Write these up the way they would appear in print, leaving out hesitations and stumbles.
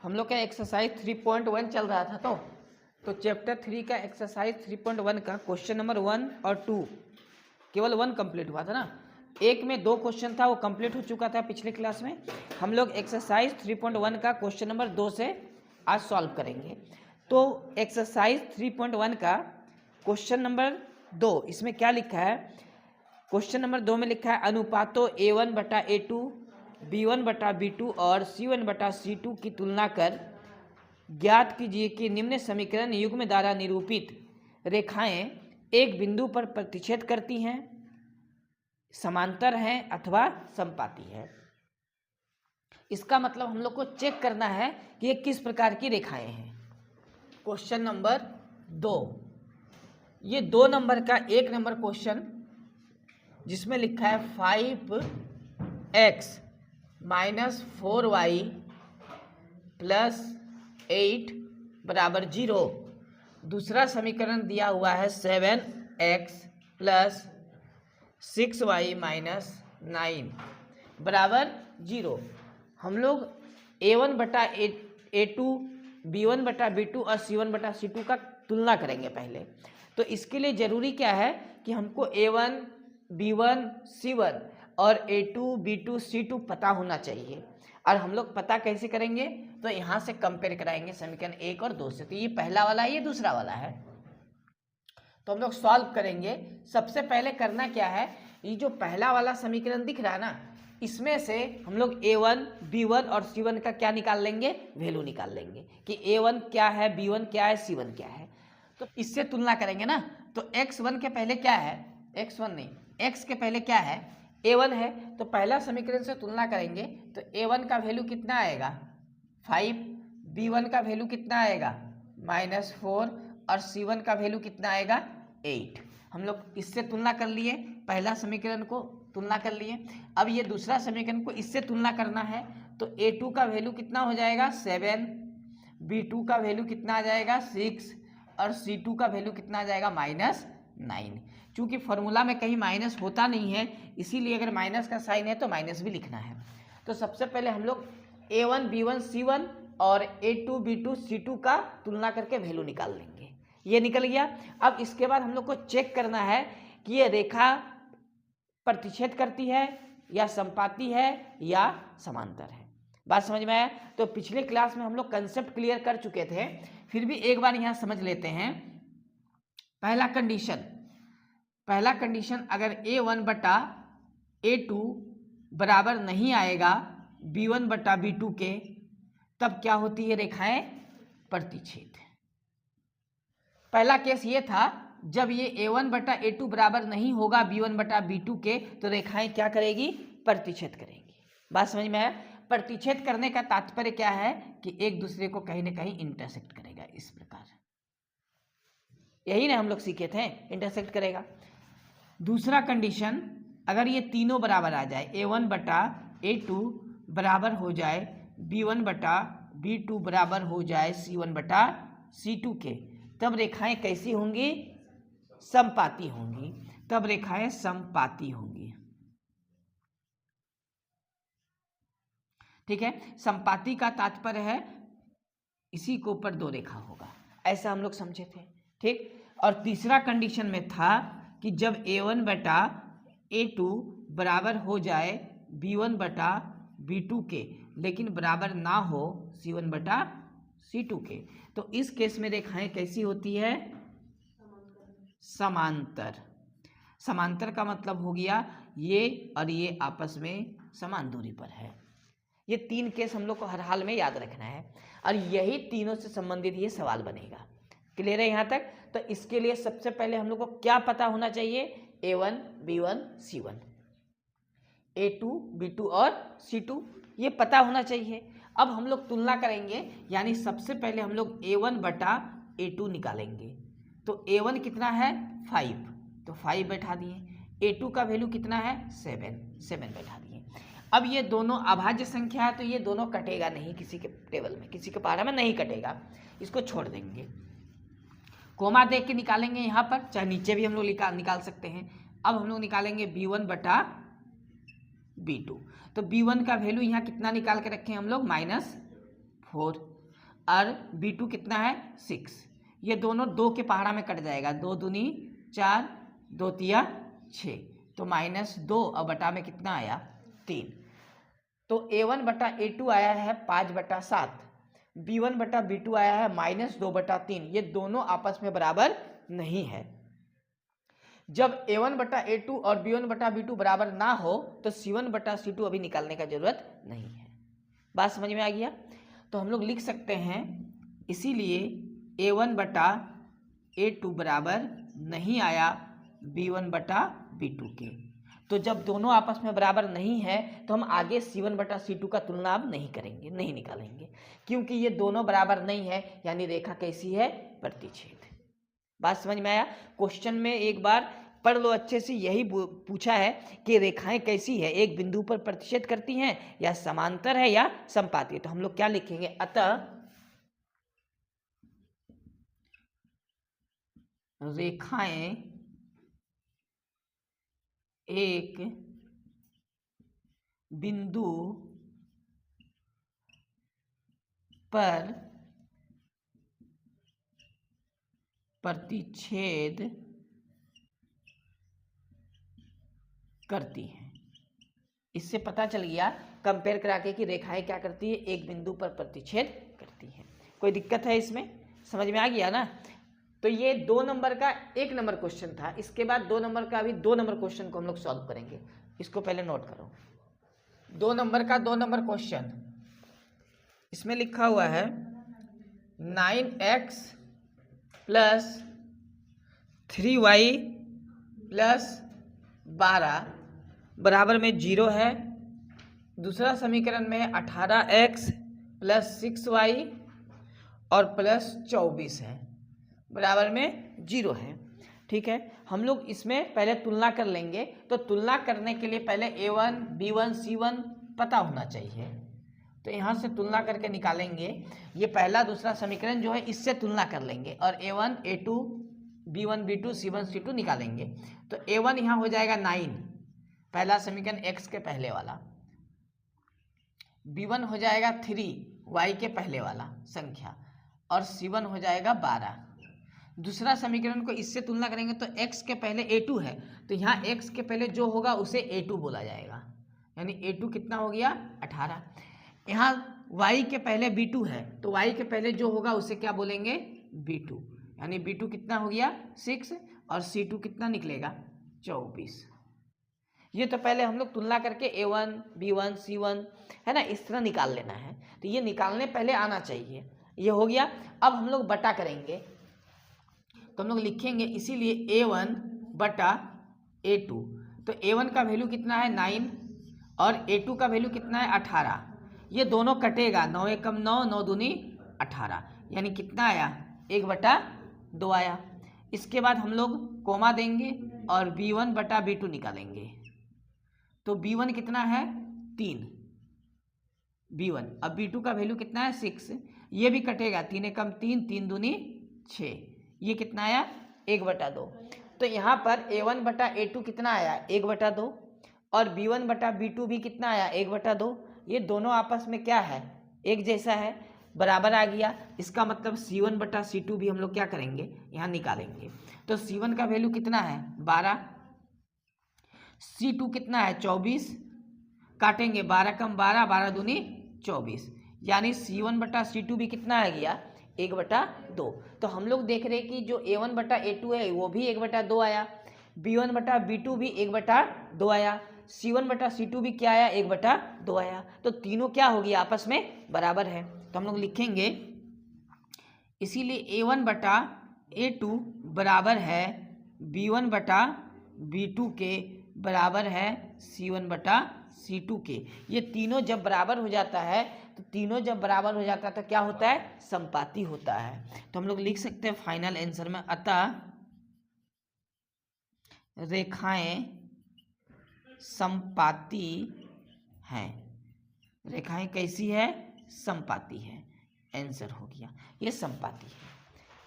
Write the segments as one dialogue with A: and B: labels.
A: हम लोग का एक्सरसाइज 3.1 चल रहा था तो चैप्टर 3 का एक्सरसाइज 3.1 का क्वेश्चन नंबर 1 और 2 केवल 1 कंप्लीट हुआ था ना। एक में 2 क्वेश्चन था वो कंप्लीट हो चुका था पिछले क्लास में। हम लोग एक्सरसाइज 3.1 का क्वेश्चन नंबर 2 से आज सॉल्व करेंगे। तो एक्सरसाइज 3.1 का क्वेश्चन नंबर 2 इसमें क्या लिखा है? क्वेश्चन नंबर 2 में लिखा है अनुपातों A1 बटा A2, B1 बटा B2 और C1 बटा C2 की तुलना कर ज्ञात कीजिए कि निम्न समीकरण युग्म द्वारा निरूपित रेखाएं एक बिंदु पर प्रतिच्छेद करती हैं, समांतर हैं अथवा समपाती है। इसका मतलब हम लोग को चेक करना है कि ये किस प्रकार की रेखाएं हैं। क्वेश्चन नंबर 2, ये 2 नंबर का 1 नंबर क्वेश्चन जिसमें लिखा है 5x माइनस 4y प्लस 8 बराबर 0। दूसरा समीकरण दिया हुआ है 7x प्लस 6y माइनस 9 बराबर 0। हम लोग A1 बटा A2, B1 बटा B2 और C1 बटा C2 का तुलना करेंगे पहले। तो इसके लिए ज़रूरी क्या है कि हमको A1, B1, C1 और A2, B2, C2 पता होना चाहिए। और हम लोग पता कैसे करेंगे? तो यहाँ से कंपेयर कराएंगे समीकरण 1 और 2 से। तो ये पहला वाला है, ये दूसरा वाला है। तो हम लोग सॉल्व करेंगे। सबसे पहले करना क्या है, ये जो पहला वाला समीकरण दिख रहा है ना, इसमें से हम लोग A1, B1 और C1 का क्या निकाल लेंगे? वैल्यू निकाल लेंगे कि A1 क्या है, B1 क्या है, C1 क्या है। तो इससे तुलना करेंगे ना। तो x1 के पहले क्या है? x1 नहीं, x के पहले क्या है? A1 है। तो पहला समीकरण से तुलना करेंगे तो A1 का वैल्यू कितना आएगा? 5, B1 का वैल्यू कितना आएगा? -4 और C1 का वैल्यू कितना आएगा? 8। हम लोग इससे तुलना कर लिए, पहला समीकरण को तुलना कर लिए। अब ये दूसरा समीकरण को इससे तुलना करना है तो A2 का वैल्यू कितना हो जाएगा? 7, B2 का वैल्यू कितना आ जाएगा? 6 और C2 का वैल्यू कितना आ जाएगा? -9। चूंकि फॉर्मूला में कहीं माइनस होता नहीं है, इसीलिए अगर माइनस का साइन है तो माइनस भी लिखना है। तो सबसे पहले हम लोग A1, B1, C1 और A2, B2, C2 का तुलना करके वैल्यू निकाल लेंगे। ये निकल गया। अब इसके बाद हम लोग को चेक करना है कि ये रेखा प्रतिच्छेद करती है या समपाती है या समांतर है। बात समझ में आया? तो पिछले क्लास में हम लोग कंसेप्ट क्लियर कर चुके थे, फिर भी एक बार यहाँ समझ लेते हैं। पहला कंडीशन अगर A1 बटा A2 बराबर नहीं आएगा B1 बटा B2 के, तब क्या होती है? रेखाएं प्रतिच्छेद। पहला केस ये था, जब ये A1 बटा A2 बराबर नहीं होगा B1 बटा B2 के, तो रेखाएं क्या करेगी? प्रतिच्छेद करेगी। बात समझ में आया? प्रतिच्छेद करने का तात्पर्य क्या है कि एक दूसरे को कहीं ना कहीं इंटरसेक्ट करेगा। इस प्रकार यही ना हम लोग सीखे थे, इंटरसेक्ट करेगा। दूसरा कंडीशन, अगर ये तीनों बराबर आ जाए, A1 बटा A2 बराबर हो जाए B1 बटा B2 बराबर हो जाए C1 बटा C2 के, तब रेखाएं कैसी होंगी? समपाती होंगी। तब रेखाएं समपाती होंगी। ठीक है, समपाती का तात्पर्य है इसी के ऊपर 2 रेखा होगा, ऐसा हम लोग समझे थे। ठीक। और तीसरा कंडीशन में था कि जब A1 बटा A2 बराबर हो जाए B1 बटा B2 के, लेकिन बराबर ना हो C1 बटा C2 के, तो इस केस में रेखाएं कैसी होती है? समांतर। समांतर का मतलब हो गया ये और ये आपस में समान दूरी पर है। ये 3 केस हम लोग को हर हाल में याद रखना है और यही तीनों से संबंधित ये सवाल बनेगा। क्लियर है यहाँ तक? तो इसके लिए सबसे पहले हम लोग को क्या पता होना चाहिए? A1, B1, C1, A2, B2 और C2, ये पता होना चाहिए। अब हम लोग तुलना करेंगे, यानी सबसे पहले हम लोग A1 बटा A2 निकालेंगे। तो A1 कितना है? 5, तो 5 बैठा दिए। A2 का वैल्यू कितना है? 7 बैठा दिए। अब ये दोनों अभाज्य संख्या है तो ये दोनों कटेगा नहीं, किसी के टेबल में, किसी के पारा में नहीं कटेगा, इसको छोड़ देंगे। कोमा देख के निकालेंगे यहाँ पर, चाहे नीचे भी हम लोग निकाल सकते हैं। अब हम लोग निकालेंगे B1 बटा B2। तो B1 का वैल्यू यहाँ कितना निकाल के रखे हैं हम लोग? 4 और B2 कितना है 6। ये दोनों 2 के पहाड़ा में कट जाएगा, 2 दूनी 4, 2 तिया 6, तो -2 और बटा में कितना आया 3। तो A1 बटा A2 आया है 5/7, B1 बटा B2 आया है -2/3। ये दोनों आपस में बराबर नहीं है। जब A1 बटा A2 और B1 बटा B2 बराबर ना हो तो C1 बटा C2 अभी निकालने का जरूरत नहीं है। बात समझ में आ गया? तो हम लोग लिख सकते हैं, इसीलिए A1 बटा A2 बराबर नहीं आया B1 बटा B2 के। तो जब दोनों आपस में बराबर नहीं है तो हम आगे C1 बटा C2 का तुलना अब नहीं करेंगे, नहीं निकालेंगे, क्योंकि ये दोनों बराबर नहीं है, यानी रेखा कैसी है, प्रतिच्छेद। बात समझ में आया? क्वेश्चन में एक बार पढ़ लो अच्छे से, यही पूछा है कि रेखाएं कैसी है, एक बिंदु पर प्रतिच्छेद करती हैं या समांतर है या समपाती है। तो हम लोग क्या लिखेंगे, अतः रेखाएं एक बिंदु पर प्रतिच्छेद करती हैं। इससे पता चल गया कंपेयर करा के कि रेखाएं क्या करती है, एक बिंदु पर प्रतिच्छेद करती हैं। कोई दिक्कत है इसमें? समझ में आ गया ना? तो ये 2 नंबर का 1 नंबर क्वेश्चन था। इसके बाद 2 नंबर का अभी 2 नंबर क्वेश्चन को हम लोग सॉल्व करेंगे। इसको पहले नोट करो। 2 नंबर का 2 नंबर क्वेश्चन, इसमें लिखा हुआ है 9x प्लस 3y प्लस 12 बराबर में 0 है। दूसरा समीकरण में 18x प्लस 6y और प्लस 24 है, बराबर में 0 है। ठीक है, हम लोग इसमें पहले तुलना कर लेंगे। तो तुलना करने के लिए पहले A1, B1, C1 पता होना चाहिए। तो यहाँ से तुलना करके निकालेंगे। ये पहला दूसरा समीकरण जो है इससे तुलना कर लेंगे और A1, A2, B1, B2, C1, C2 निकालेंगे। तो A1 यहाँ हो जाएगा 9, पहला समीकरण x के पहले वाला। B1 हो जाएगा 3, y के पहले वाला संख्या, और C1 हो जाएगा 12। दूसरा समीकरण को इससे तुलना करेंगे तो x के पहले A2 है, तो यहाँ x के पहले जो होगा उसे A2 बोला जाएगा, यानी A2 कितना हो गया 18। यहाँ y के पहले B2 है, तो y के पहले जो होगा उसे क्या बोलेंगे B2, यानी B2 कितना हो गया 6 और C2 कितना निकलेगा 24। ये तो पहले हम लोग तुलना करके A1, B1, C1 है ना, इस तरह निकाल लेना है। तो ये निकालने पहले आना चाहिए। ये हो गया। अब हम लोग बटा करेंगे, तो हम लोग लिखेंगे इसीलिए A1 बटा A2। तो A1 का वैल्यू कितना है 9 और A2 का वैल्यू कितना है 18। ये दोनों कटेगा, 9 एकम 9, 9 दूनी 18, यानी कितना आया 1/2 आया। इसके बाद हम लोग कोमा देंगे और B1 बटा B2 निकालेंगे। तो B1 कितना है 3 B1, अब B2 का वैल्यू कितना है 6, ये भी कटेगा, 3 एकम 3, 3 दूनी 6, ये कितना आया 1/2। तो यहाँ पर A1 बटा A2 कितना आया 1/2 और B1 बटा B2 भी कितना आया 1/2। ये दोनों आपस में क्या है, एक जैसा है, बराबर आ गया। इसका मतलब C1 बटा C2 भी हम लोग क्या करेंगे यहाँ निकालेंगे। तो C1 का वैल्यू कितना है 12, C2 कितना है 24, काटेंगे 12 कम 12, 12 दूनी 24, यानी C1 बटा C2 भी कितना आ गया 1/2। तो हम लोग देख रहे हैं कि जो A1 बटा A2 है वो भी 1/2 आया, B1 बटा B2 भी 1/2 आया, C1 बटा C2 भी क्या आया 1/2 आया। तो तीनों क्या हो गया आपस में बराबर है। तो हम लोग लिखेंगे इसीलिए A1 बटा A2 बराबर है B1 बटा B2 के बराबर है C1 बटा C2 के। ये तीनों जब बराबर हो जाता है, तो तीनों जब बराबर हो जाता है तो क्या होता है समपाती होता है। तो हम लोग लिख सकते हैं फाइनल आंसर में, अतः रेखाएं समपाती हैं। रेखाएं कैसी है समपाती है, आंसर हो गया ये समपाती है।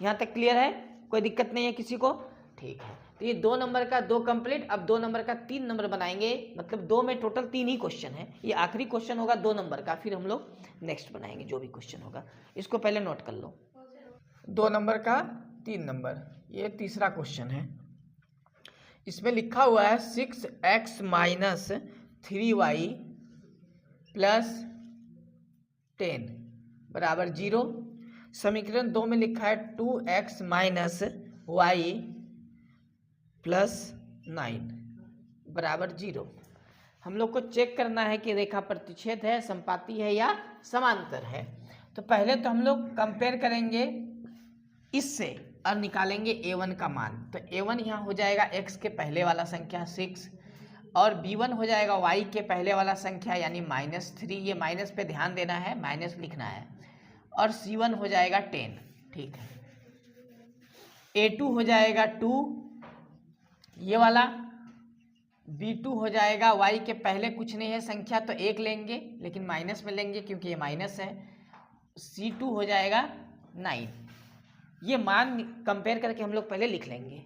A: यहाँ तक क्लियर है, कोई दिक्कत नहीं है किसी को? ठीक है, तो ये 2 नंबर का 2 कंप्लीट। अब 2 नंबर का 3 नंबर बनाएंगे, मतलब 2 में टोटल 3 ही क्वेश्चन है। ये आखिरी क्वेश्चन होगा 2 नंबर का, फिर हम लोग नेक्स्ट बनाएंगे जो भी क्वेश्चन होगा। इसको पहले नोट कर लो। 2 नंबर का 3 नंबर, ये तीसरा क्वेश्चन है। इसमें लिखा हुआ है 6x माइनस 3y प्लस 10 बराबर 0। समीकरण 2 में लिखा है 2x माइनस y प्लस 9 बराबर 0। हम लोग को चेक करना है कि रेखा प्रतिच्छेद है, संपाती है या समांतर है। तो पहले तो हम लोग कंपेयर करेंगे इससे और निकालेंगे a1 का मान। तो a1 यहाँ हो जाएगा x के पहले वाला संख्या 6 और b1 हो जाएगा y के पहले वाला संख्या यानी -3। ये माइनस पे ध्यान देना है, माइनस लिखना है। और c1 हो जाएगा 10। ठीक है, a2 हो जाएगा 2 ये वाला, b2 हो जाएगा y के पहले कुछ नहीं है संख्या तो 1 लेंगे, लेकिन माइनस में लेंगे क्योंकि ये माइनस है। c2 हो जाएगा 9। ये मान कंपेयर करके हम लोग पहले लिख लेंगे।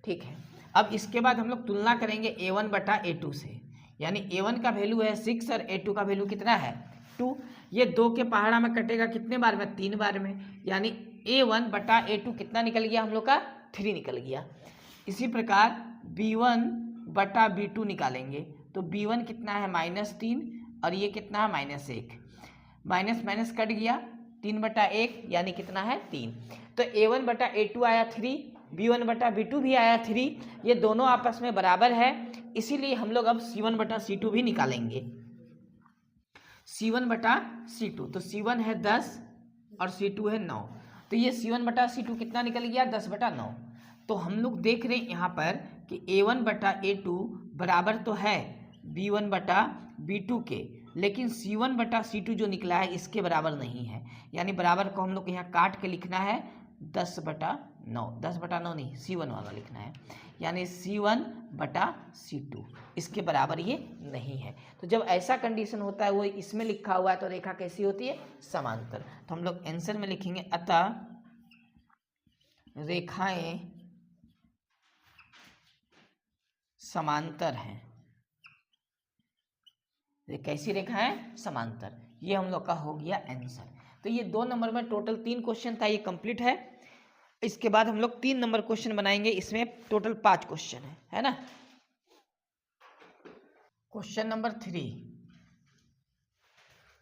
A: ठीक है, अब इसके बाद हम लोग तुलना करेंगे a1 बटा a2 से, यानी a1 का वैल्यू है 6 और a2 का वैल्यू कितना है 2। ये 2 के पहाड़ा में कटेगा कितने बार में, 3 बार में, यानी a1 बटा a2 कितना निकल गया हम लोग का 3 निकल गया। इसी प्रकार b1 बटा b2 निकालेंगे तो b1 कितना है -3 और ये कितना है -1, माइनस माइनस कट गया, 3 बटा 1 यानी कितना है 3। तो a1 बटा a2 आया 3, b1 बटा b2 भी आया 3। ये दोनों आपस में बराबर है, इसीलिए हम लोग अब c1 बटा c2 भी निकालेंगे। c1 बटा c2, तो c1 है 10 और c2 है 9, तो ये c1 बटा c2 कितना निकल गया 10 बटा 9। तो हम लोग देख रहे हैं यहाँ पर कि a1 बटा a2 बराबर तो है b1 बटा b2 के, लेकिन c1 बटा c2 जो निकला है इसके बराबर नहीं है, यानी बराबर को हम लोग यहाँ काट के लिखना है 10 बटा 9, 10 बटा 9 नहीं, c1 वाला लिखना है, यानी c1 बटा c2 इसके बराबर ये नहीं है। तो जब ऐसा कंडीशन होता है, वो इसमें लिखा हुआ है, तो रेखा कैसी होती है समांतर। तो हम लोग आंसर में लिखेंगे अतः रेखाएं समांतर हैं। ये कैसी रेखा है समांतर, ये हम लोग का हो गया आंसर। तो ये 2 नंबर में टोटल 3 क्वेश्चन था, ये कंप्लीट है। इसके बाद हम लोग 3 नंबर क्वेश्चन बनाएंगे, इसमें टोटल 5 क्वेश्चन है ना। क्वेश्चन नंबर 3,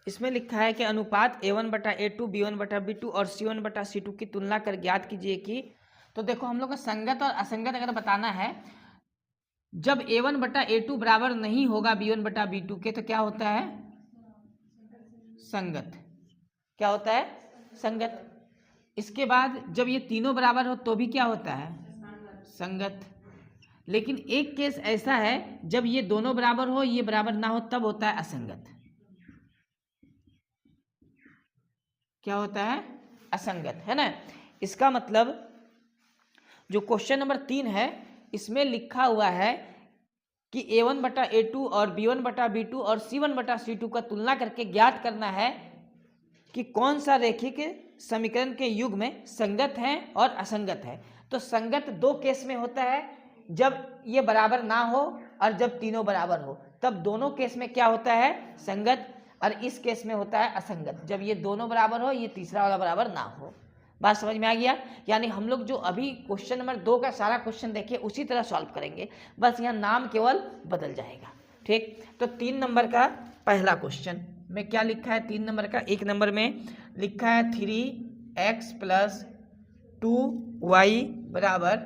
A: इसमें लिखा है कि अनुपात a1 बटा a2 b1 बटा b2 और c1 बटा c2 की तुलना कर ज्ञात कीजिए कि। तो देखो हम लोग को संगत और असंगत अगर बताना है, जब a1 बटा a2 बराबर नहीं होगा b1 बटा b2 के, तो क्या होता है संगत। क्या होता है संगत। इसके बाद जब ये तीनों बराबर हो तो भी क्या होता है संगत। लेकिन एक केस ऐसा है जब ये दोनों बराबर हो, ये बराबर ना हो, तब होता है असंगत। क्या होता है असंगत, है ना। इसका मतलब जो क्वेश्चन नंबर 3 है इसमें लिखा हुआ है कि a1 बटा a2 और b1 बटा b2 और c1 बटा c2 का तुलना करके ज्ञात करना है कि कौन सा रेखिक समीकरण के युग में संगत है और असंगत है। तो संगत 2 केस में होता है, जब ये बराबर ना हो और जब तीनों बराबर हो, तब दोनों केस में क्या होता है संगत, और इस केस में होता है असंगत, जब ये दोनों बराबर हो, ये तीसरा वाला बराबर ना हो। बात समझ में आ गया। यानी हम लोग जो अभी क्वेश्चन नंबर 2 का सारा क्वेश्चन देखिए उसी तरह सॉल्व करेंगे, बस यहाँ नाम केवल बदल जाएगा। ठीक, तो 3 नंबर का पहला क्वेश्चन में क्या लिखा है, 3 नंबर का 1 नंबर में लिखा है 3x प्लस 2y बराबर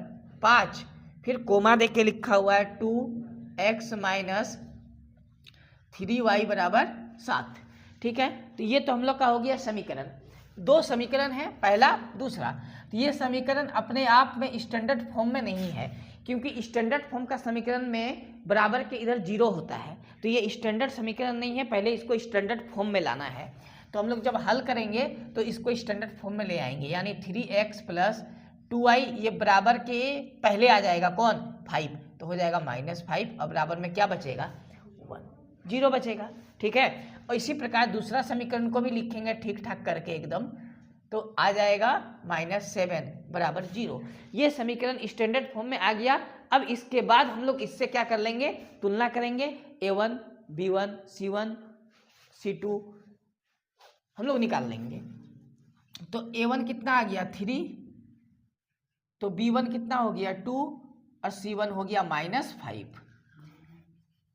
A: 5, फिर कोमा दे के लिखा हुआ है 2x माइनस 3y बराबर 7। ठीक है, तो ये तो हम लोग का हो गया समीकरण। 2 समीकरण है, पहला दूसरा। तो ये समीकरण अपने आप में स्टैंडर्ड फॉर्म में नहीं है, क्योंकि स्टैंडर्ड फॉर्म का समीकरण में बराबर के इधर 0 होता है, तो ये स्टैंडर्ड समीकरण नहीं है, पहले इसको स्टैंडर्ड फॉर्म में लाना है। तो हम लोग जब हल करेंगे तो इसको स्टैंडर्ड फॉर्म में ले आएंगे, यानी 3x प्लस 2y ये बराबर के पहले आ जाएगा कौन 5, तो हो जाएगा -5 और बराबर में क्या बचेगा 1, 0 बचेगा। ठीक है, और इसी प्रकार दूसरा समीकरण को भी लिखेंगे ठीक ठाक करके एकदम। तो आ जाएगा -7 बराबर 0। ये समीकरण स्टैंडर्ड फॉर्म में आ गया। अब इसके बाद हम लोग इससे क्या कर लेंगे, तुलना करेंगे। A1 B1 C1 C2 हम लोग निकाल लेंगे। तो A1 कितना आ गया 3, तो B1 कितना हो गया 2 और C1 हो गया -5।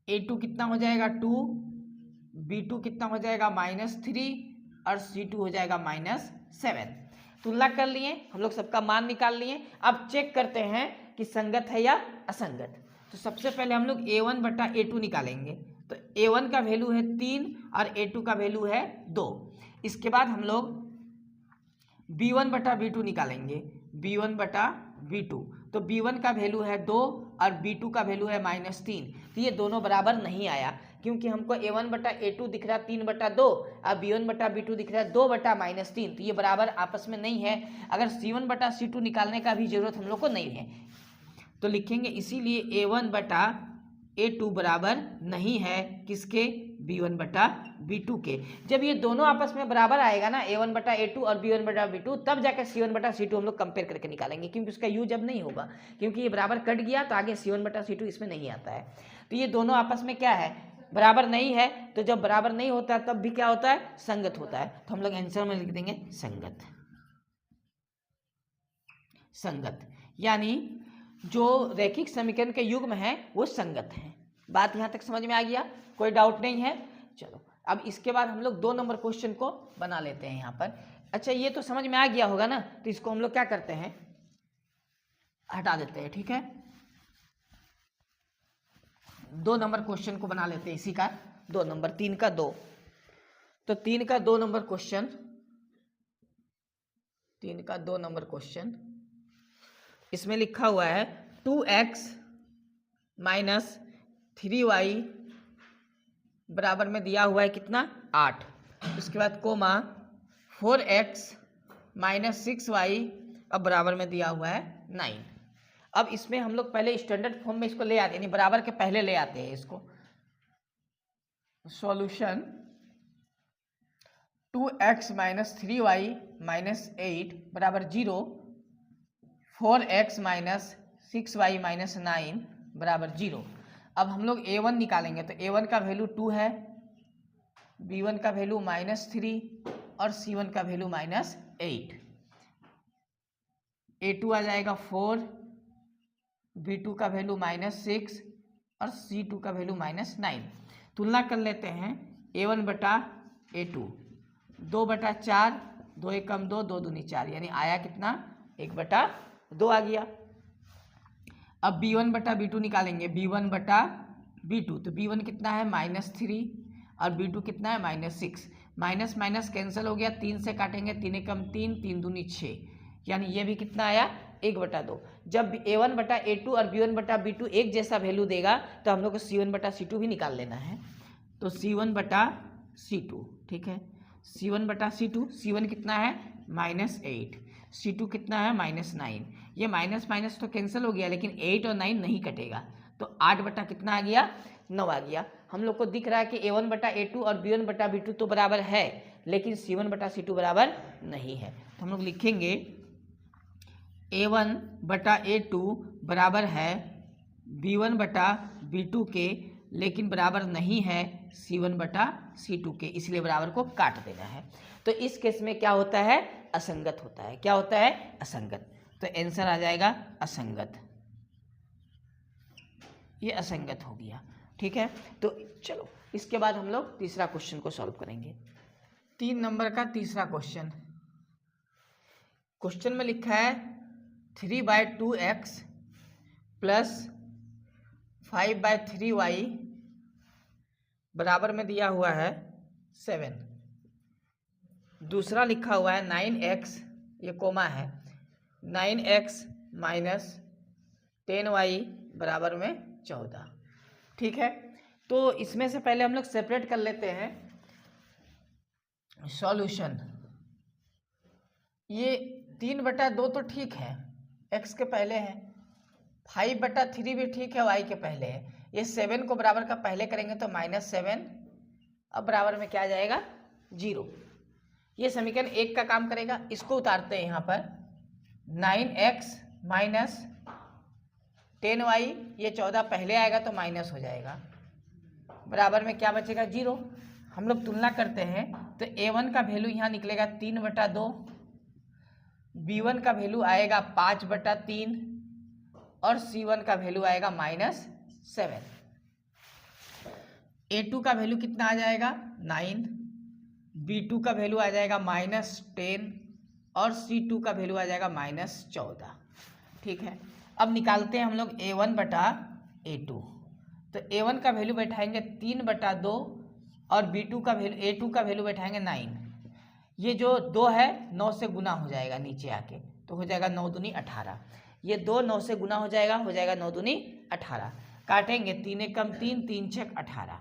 A: A2 कितना हो जाएगा 2, B2 कितना हो जाएगा -3 और C2 हो जाएगा -7। तुलना कर लिए हम लोग, सबका मान निकाल लिए। अब चेक करते हैं कि संगत है या असंगत। तो सबसे पहले हम लोग A1 बटा A2 निकालेंगे। तो A1 का वैल्यू है 3 और A2 का वैल्यू है 2। इसके बाद हम लोग B1 बटा B2 निकालेंगे, B1 बटा B2। तो B1 का वैल्यू है 2 और B2 का वैल्यू है -3। तो ये दोनों बराबर नहीं आया, क्योंकि हमको A1 बटा A2 दिख रहा है 3 बटा 2 और B1 बटा B2 दिख रहा है 2 बटा -3। तो ये बराबर आपस में नहीं है। अगर C1 बटा C2 निकालने का भी जरूरत हम लोग को नहीं है, तो लिखेंगे इसीलिए A1 बटा A2 बराबर नहीं है किसके, B1 बटा B2 के। जब ये दोनों आपस में बराबर आएगा ना, A1 बटा A2 और B1 बटा B2, तब जाकर C1 बटा C2 हम लोग कंपेयर करके निकालेंगे, क्योंकि उसका यूज अब नहीं होगा, क्योंकि ये बराबर कट गया तो आगे C1 बटा C2 इसमें नहीं आता है। तो ये दोनों आपस में क्या है, बराबर नहीं है। तो जब बराबर नहीं होता है तब भी क्या होता है, संगत होता है। तो हम लोग आंसर में लिख देंगे संगत। संगत यानी जो रैखिक समीकरण के युग्म है वो संगत है। बात यहाँ तक समझ में आ गया, कोई डाउट नहीं है। चलो अब इसके बाद हम लोग 2 नंबर क्वेश्चन को बना लेते हैं यहाँ पर। अच्छा ये तो समझ में आ गया होगा ना, तो इसको हम लोग क्या करते हैं, हटा देते हैं, ठीक है। 2 नंबर क्वेश्चन को बना लेते हैं इसी का 2 नंबर, 3 का 2। तो 3 का 2 नंबर क्वेश्चन, 3 का 2 नंबर क्वेश्चन, इसमें लिखा हुआ है 2x माइनस 3y बराबर में दिया हुआ है कितना 8। उसके बाद कोमा 4x माइनस 6y अब बराबर में दिया हुआ है 9। अब इसमें हम लोग पहले स्टैंडर्ड फॉर्म में इसको ले आते हैं, यानी बराबर के पहले ले आते हैं इसको। Solution 2x minus 3y minus 8 बराबर 0, 4x माइनस 6y माइनस 9 बराबर 0। अब हम लोग A1 निकालेंगे। तो A1 का वैल्यू 2 है, B1 का वैल्यू -3 और C1 का वैल्यू -8। A2 आ जाएगा 4, B2 का वैल्यू -6 और C2 का वैल्यू -9। तुलना कर लेते हैं A1 बटा A2, 2 बटा 4, 2 एक कम 2, 2 दूनी 4, यानी आया कितना 1 बटा 2 आ गया। अब B1 बटा B2 निकालेंगे, B1 बटा B2। तो B1 कितना है -3 और B2 कितना है -6। माइनस माइनस कैंसिल हो गया, 3 से काटेंगे, 3 एक कम 3, 3 दूनी 6, यानी ये भी कितना आया 1 बटा 2। जब A1 बटा A2 और B1 बटा B2 एक जैसा वैल्यू देगा तो हम लोग को C1 बटा C2 भी निकाल लेना है। तो C1 बटा C2, ठीक है, C1 बटा C2, C1 कितना है -8, C2 कितना है -9। ये माइनस माइनस तो कैंसिल हो गया, लेकिन 8 और 9 नहीं कटेगा, तो 8 बटा कितना आ गया 9 आ गया। हम लोग को दिख रहा है कि A1 बटा A2 और B1 बटा B2 तो बराबर है, लेकिन C1 बटा C2 बराबर नहीं है। तो हम लोग लिखेंगे A1 बटा A2 बराबर है B1 बटा B2 के, लेकिन बराबर नहीं है C1 बटा C2 के, इसलिए बराबर को काट देना है। तो इस केस में क्या होता है, असंगत होता है। क्या होता है, असंगत। तो आंसर आ जाएगा असंगत, ये असंगत हो गया, ठीक है। तो चलो इसके बाद हम लोग तीसरा क्वेश्चन को सॉल्व करेंगे। 3 नंबर का तीसरा क्वेश्चन, क्वेश्चन में लिखा है 3/2x प्लस 5/3y बराबर में दिया हुआ है 7। दूसरा लिखा हुआ है 9x, ये कोमा है, 9x माइनस 10y बराबर में 14, ठीक है। तो इसमें से पहले हम लोग सेपरेट कर लेते हैं सॉल्यूशन। ये 3/2 तो ठीक है, x के पहले है, 5/3 भी ठीक है, y के पहले है। ये 7 को बराबर का पहले करेंगे तो -7, अब बराबर में क्या आ जाएगा 0। ये समीकरण 1 का काम करेगा। इसको उतारते हैं यहाँ पर 9x माइनस 10y, ये 14 पहले आएगा तो माइनस हो जाएगा, बराबर में क्या बचेगा 0। हम लोग तुलना करते हैं तो a1 का वैल्यू यहाँ निकलेगा 3/2, b1 का वैल्यू आएगा 5/3 और c1 का वैल्यू आएगा -7। a2 का वैल्यू कितना आ जाएगा 9, b2 का वैल्यू आ जाएगा -10 और c2 का वैल्यू आ जाएगा -14। ठीक है, अब निकालते हैं हम लोग a1/a2। तो a1 का वैल्यू बैठाएंगे 3/2 और b2 का वैल्यू a2 का वैल्यू बैठाएंगे 9। ये जो 2 है 9 से गुना हो जाएगा नीचे आके, तो हो जाएगा 9 दूनी 18। ये 2 9 से गुना हो जाएगा 9 दूनी 18। काटेंगे 3 एकम 3, 3 छक 18,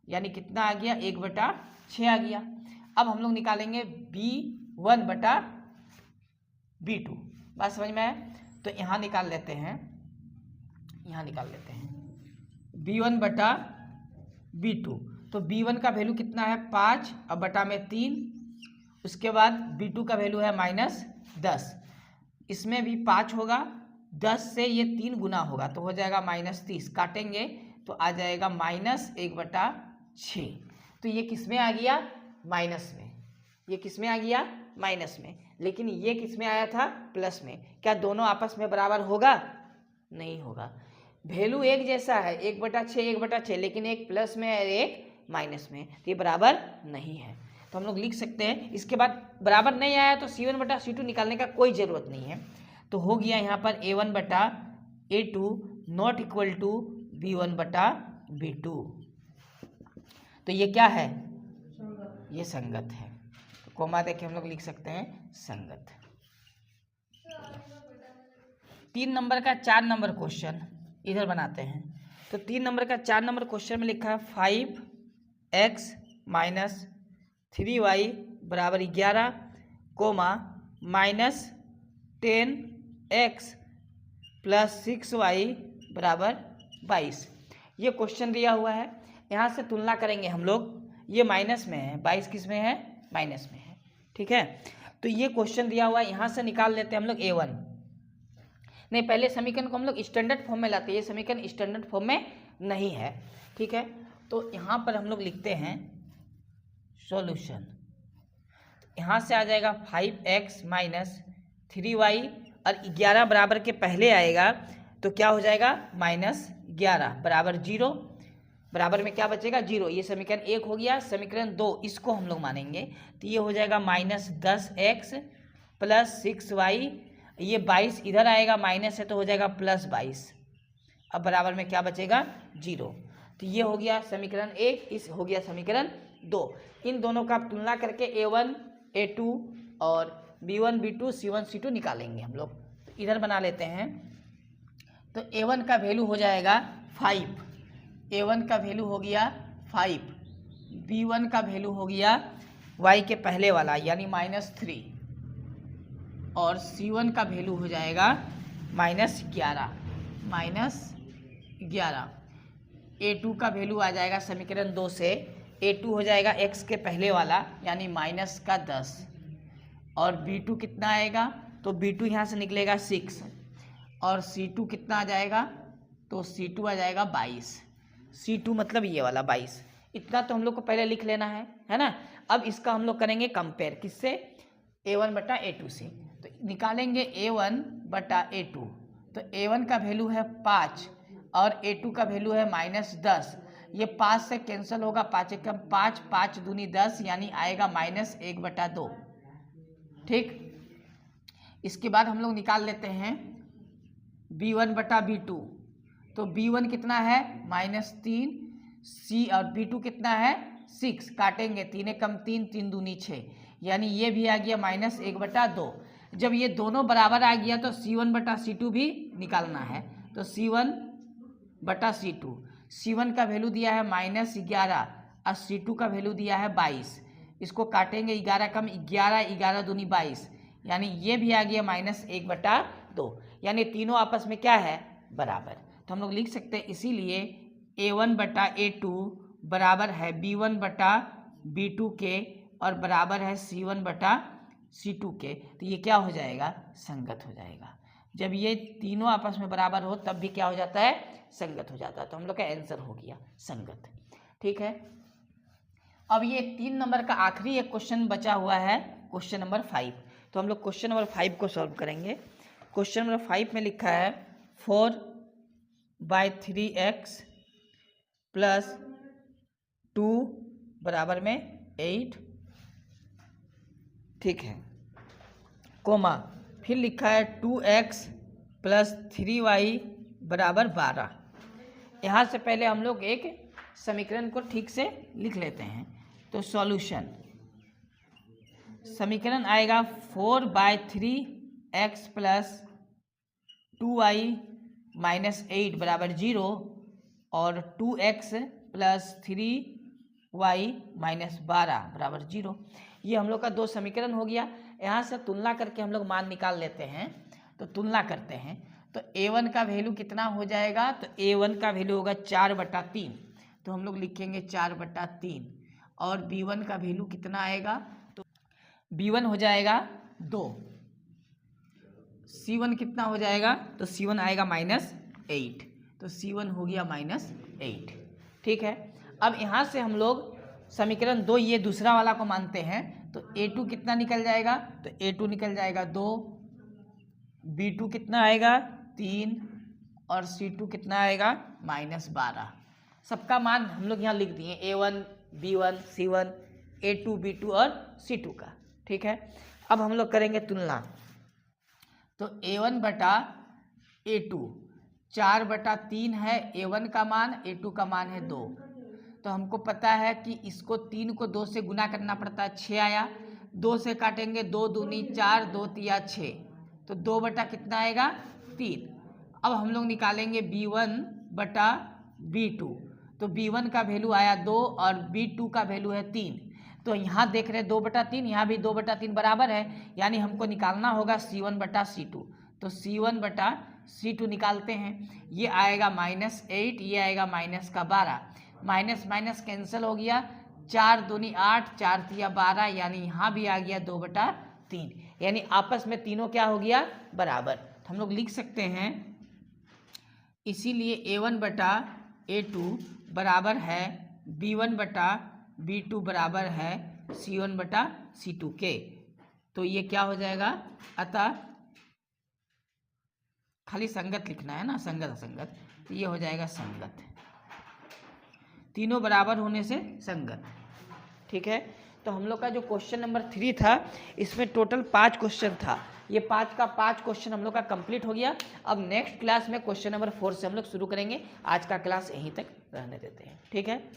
A: यानी कितना आ गया 1/6 आ गया। अब हम लोग निकालेंगे b1/b2। बात समझ में आया? तो यहाँ निकाल लेते हैं, b1/b2। तो b1 का वैल्यू कितना है 5 और बटा में 3, उसके बाद b2 का वैल्यू है -10। इसमें भी 5 होगा, 10 से ये 3 गुना होगा तो हो जाएगा -30। काटेंगे तो आ जाएगा -1/6। तो ये किस में आ गया माइनस में, ये किस में आ गया माइनस में, लेकिन ये किस में आया था प्लस में। क्या दोनों आपस में बराबर होगा? नहीं होगा। वैल्यू एक जैसा है 1/6, लेकिन एक प्लस में है एक माइनस में, तो ये बराबर नहीं है। तो हम लोग लिख सकते हैं, इसके बाद बराबर नहीं आया तो c1/c2 निकालने का कोई ज़रूरत नहीं है। तो हो गया यहाँ पर a1/a2 not equal to b1/b2। तो ये क्या है? ये संगत है। तो कोमा देके हम लोग लिख सकते हैं संगत। 3 नंबर का 4 नंबर क्वेश्चन इधर बनाते हैं। तो 3 नंबर का 4 नंबर क्वेश्चन में लिखा है 5x माइनस 3y बराबर 11, कोमा -10x प्लस 6y बराबर 22। ये क्वेश्चन दिया हुआ है। यहाँ से तुलना करेंगे हम लोग, ये माइनस में है, 22 किस में है? माइनस में है। ठीक है, तो ये क्वेश्चन दिया हुआ है, यहाँ से निकाल लेते हैं हम लोग a1। नहीं, पहले समीकरण को हम लोग स्टैंडर्ड फॉर्म में लाते हैं, ये समीकरण स्टैंडर्ड फॉर्म में नहीं है। ठीक है, तो यहाँ पर हम लोग लिखते हैं सॉल्यूशन। यहाँ से आ जाएगा 5x माइनस 3y और 11 बराबर के पहले आएगा तो क्या हो जाएगा -11 बराबर 0। बराबर में क्या बचेगा 0। ये समीकरण 1 हो गया। समीकरण 2 इसको हम लोग मानेंगे तो ये हो जाएगा -10x प्लस 6y, ये 22 इधर आएगा, माइनस है तो हो जाएगा +22। अब बराबर में क्या बचेगा 0। तो ये हो गया समीकरण 1, इस हो गया समीकरण 2। इन दोनों का तुलना करके a1 a2 और b1 b2 c1 c2 निकालेंगे हम लोग। तो इधर बना लेते हैं। तो a1 का वैल्यू हो जाएगा 5, a1 का वैल्यू हो गया 5, b1 का वैल्यू हो गया y के पहले वाला यानी -3 और c1 का वैल्यू हो जाएगा -11। a2 का वैल्यू आ जाएगा समीकरण 2 से, a2 हो जाएगा x के पहले वाला यानी -10 और b2 कितना आएगा? तो b2 यहाँ से निकलेगा 6 और c2 कितना आ जाएगा? तो c2 आ जाएगा 22। c2 मतलब ये वाला 22। इतना तो हम लोग को पहले लिख लेना है ना। अब इसका हम लोग करेंगे कंपेयर, किससे? a1/a2 से। तो निकालेंगे a1/a2। तो a1 का वैल्यू है 5 और a2 का वैल्यू है -10। ये 5 से कैंसिल होगा, 5 एकम 5, 5 दूनी 10 यानी आएगा -1/2। ठीक, इसके बाद हम लोग निकाल लेते हैं b1/b2। तो b1 कितना है -3, c और b2 कितना है 6। काटेंगे 3 एकम 3, 3 दूनी 6 यानी ये भी आ गया -1/2। जब ये दोनों बराबर आ गया तो c1/c2 भी निकालना है। तो c1/c2, c1 का वैल्यू दिया है -11 और c2 का वैल्यू दिया है 22। इसको काटेंगे 11 कम 11, 11 दूनी 22 यानी ये भी आ गया -1/2 यानी तीनों आपस में क्या है? बराबर। तो हम लोग लिख सकते हैं इसीलिए a1/a2 बराबर है b1/b2 के और बराबर है C1/C2 के, तो ये क्या हो जाएगा, संगत हो जाएगा। जब ये तीनों आपस में बराबर हो तब भी क्या हो जाता है, संगत हो जाता है। तो हम लोग का आंसर हो गया संगत। ठीक है, अब ये 3 नंबर का आखिरी एक क्वेश्चन बचा हुआ है, क्वेश्चन नंबर 5। तो हम लोग क्वेश्चन नंबर 5 को सॉल्व करेंगे। क्वेश्चन नंबर 5 में लिखा है 4/3x + 2 बराबर में 8। ठीक है, कोमा फिर लिखा है 2x + 3y बराबर 12। यहाँ से पहले हम लोग एक समीकरण को ठीक से लिख लेते हैं। तो सॉल्यूशन, समीकरण आएगा 4/3x + 2y - 8 बराबर 0 और 2x + 3y - 12 बराबर 0। ये हम लोग का 2 समीकरण हो गया। यहाँ से तुलना करके हम लोग मान निकाल लेते हैं। तो तुलना करते हैं, तो a1 का वैल्यू कितना हो जाएगा, तो a1 का वैल्यू होगा 4/3। तो हम लोग लिखेंगे 4/3। और b1 का वैल्यू कितना आएगा, तो b1 हो जाएगा 2। c1 कितना हो जाएगा, तो c1 आएगा -8। तो c1 हो गया -8। ठीक है, अब यहाँ से हम लोग समीकरण 2 ये दूसरा वाला को मानते हैं। तो a2 कितना निकल जाएगा, तो a2 निकल जाएगा 2, b2 कितना आएगा 3 और c2 कितना आएगा -12। सबका मान हम लोग यहाँ लिख दिए, a1 b1 c1 a2 b2 और c2 का। ठीक है, अब हम लोग करेंगे तुलना। तो a1/a2 4/3 है a1 का मान, a2 का मान है 2। तो हमको पता है कि इसको 3 को 2 से गुना करना पड़ता है, 6 आया। 2 से काटेंगे, 2 दूनी 4, 2 तिया 6, तो 2 बटा कितना आएगा 3। अब हम लोग निकालेंगे b1/b2। तो b1 का वैल्यू आया 2 और b2 का वैल्यू है 3। तो यहाँ देख रहे हैं 2/3, यहाँ भी 2/3 बराबर है, यानी हमको निकालना होगा c1/c2। तो c1/c2 निकालते हैं। ये आएगा -8, ये आएगा -12। माइनस माइनस कैंसिल हो गया, 4 दूनी 8, 4 तिया 12, यानी यहाँ भी आ गया 2/3। यानी आपस में तीनों क्या हो गया, बराबर। तो हम लोग लिख सकते हैं, इसीलिए a1/a2 बराबर है b1/b2 बराबर है c1/c2 के। तो ये क्या हो जाएगा, अतः खाली संगत लिखना है ना, संगत असंगत, तो ये हो जाएगा संगत, तीनों बराबर होने से संगत। ठीक है, तो हम लोग का जो क्वेश्चन नंबर 3 था, इसमें टोटल 5 क्वेश्चन था। ये 5 का 5 क्वेश्चन हम लोग का कंप्लीट हो गया। अब नेक्स्ट क्लास में क्वेश्चन नंबर 4 से हम लोग शुरू करेंगे। आज का क्लास यहीं तक रहने देते हैं। ठीक है।